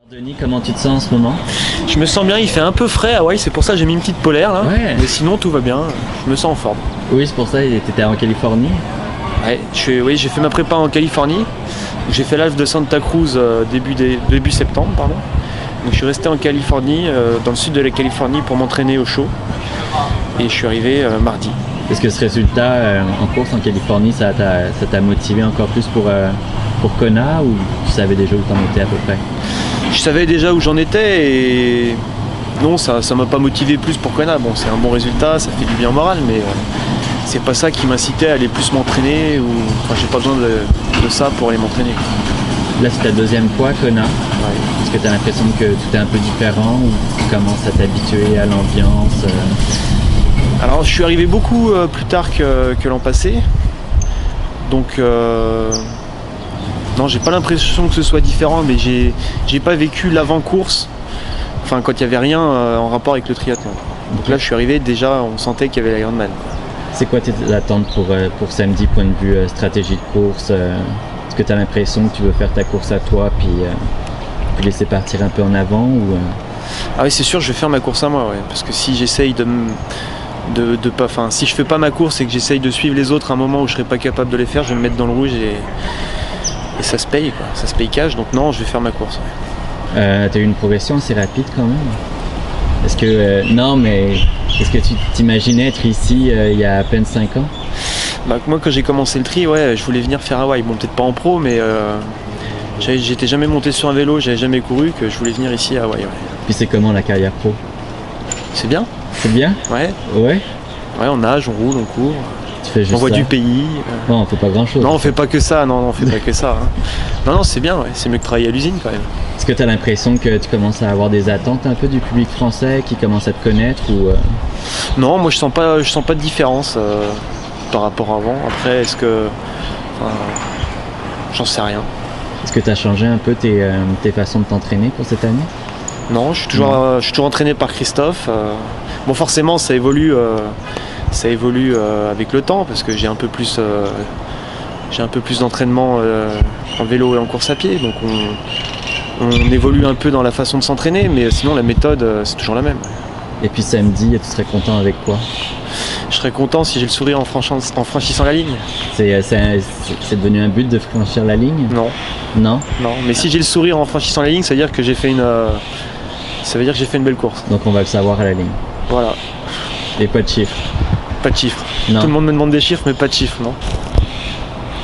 Denis, comment tu te sens en ce moment? Je me sens bien, il fait un peu frais à Hawaï, c'est pour ça que j'ai mis une petite polaire là. Ouais. Mais sinon tout va bien, je me sens en forme. Oui, c'est pour ça, tu étais en Californie. Ouais, j'ai fait ma prépa en Californie. J'ai fait l'Alpe de Santa Cruz début septembre, pardon. Donc je suis resté en Californie, dans le sud de la Californie pour m'entraîner au show. Et je suis arrivé mardi. Est-ce que ce résultat en course en Californie, ça t'a motivé encore plus pour Kona, ou tu savais déjà où t'en étais à peu près? Je savais déjà où j'en étais et non, ça m'a pas motivé plus pour Kona. Bon, c'est un bon résultat, ça fait du bien au moral, mais c'est pas ça qui m'incitait à aller plus m'entraîner. Enfin, j'ai pas besoin de ça pour aller m'entraîner. Là, c'est ta deuxième fois Kona. Ouais. Est-ce que tu as l'impression que tout est un peu différent, ou tu commences à t'habituer à l'ambiance? Alors, je suis arrivé beaucoup plus tard que l'an passé. Donc, non, j'ai pas l'impression que ce soit différent, mais j'ai pas vécu l'avant-course, enfin quand il n'y avait rien en rapport avec le triathlon. Donc là, je suis arrivé, déjà, on sentait qu'il y avait l'Ironman. C'est quoi tes attentes pour samedi, point de vue stratégie de course? Est-ce que tu as l'impression que tu veux faire ta course à toi, puis laisser partir un peu en avant, ou Ah oui, c'est sûr, je vais faire ma course à moi, ouais, parce que si j'essaye si je fais pas ma course et que j'essaye de suivre les autres à un moment où je serai pas capable de les faire, je vais me mettre dans le rouge et ça se paye, quoi. Ça se paye cash, donc non, je vais faire ma course. Ouais. tu as eu une progression assez rapide quand même. Est-ce que tu t'imaginais être ici il y a à peine 5 ans? Bah, moi, quand j'ai commencé le tri, ouais, je voulais venir faire Hawaï. Bon, peut-être pas en pro, mais j'étais jamais monté sur un vélo, j'avais jamais couru, que je voulais venir ici à Hawaï. Ouais. Puis c'est comment la carrière pro? C'est bien. C'est bien? Ouais. Ouais. Ouais, on nage, on roule, on court. Tu fais juste on voit ça? du pays. Non, on fait pas grand chose. Non, on fait pas que ça. Non, on fait pas que ça. Hein. Non, c'est bien. Ouais. C'est mieux que travailler à l'usine quand même. Est-ce que tu as l'impression que tu commences à avoir des attentes un peu du public français qui commence à te connaître, ou Non, moi je sens pas de différence par rapport à avant. Après, est-ce que, j'en sais rien. est-ce que tu as changé un peu tes façons de t'entraîner pour cette année? Non, je suis toujours entraîné par Christophe. Bon, forcément, ça évolue avec le temps parce que j'ai un peu plus d'entraînement en vélo et en course à pied. Donc on évolue un peu dans la façon de s'entraîner, mais sinon la méthode c'est toujours la même. Et puis samedi, tu serais content avec quoi? Je serais content si j'ai le sourire en franchissant la ligne. C'est devenu un but de franchir la ligne? Non. Non? Non, mais si j'ai le sourire en franchissant la ligne, ça veut dire que j'ai fait une belle course. Donc on va le savoir à la ligne. Voilà. Et pas de chiffres? Pas de chiffres. Non. Tout le monde me demande des chiffres, mais pas de chiffres, non.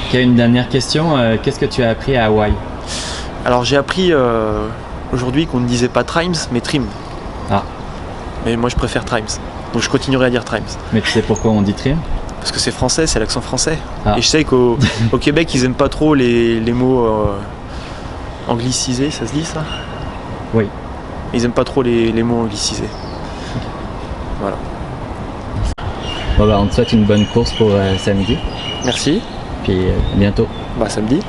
Ok, une dernière question. Qu'est-ce que tu as appris à Hawaï? Alors j'ai appris aujourd'hui qu'on ne disait pas Trimes, mais Trim. Ah. Mais moi je préfère Trimes. Donc je continuerai à dire Trimes. Mais tu sais pourquoi on dit trim? Parce que c'est français, c'est l'accent français. Ah. Et je sais qu'au Québec, ils aiment pas trop les mots anglicisés, ça se dit ça? Oui. Ils aiment pas trop les mots anglicisés. Voilà. Bon, bah, on te souhaite une bonne course pour samedi. Merci. Puis à bientôt. Bah samedi.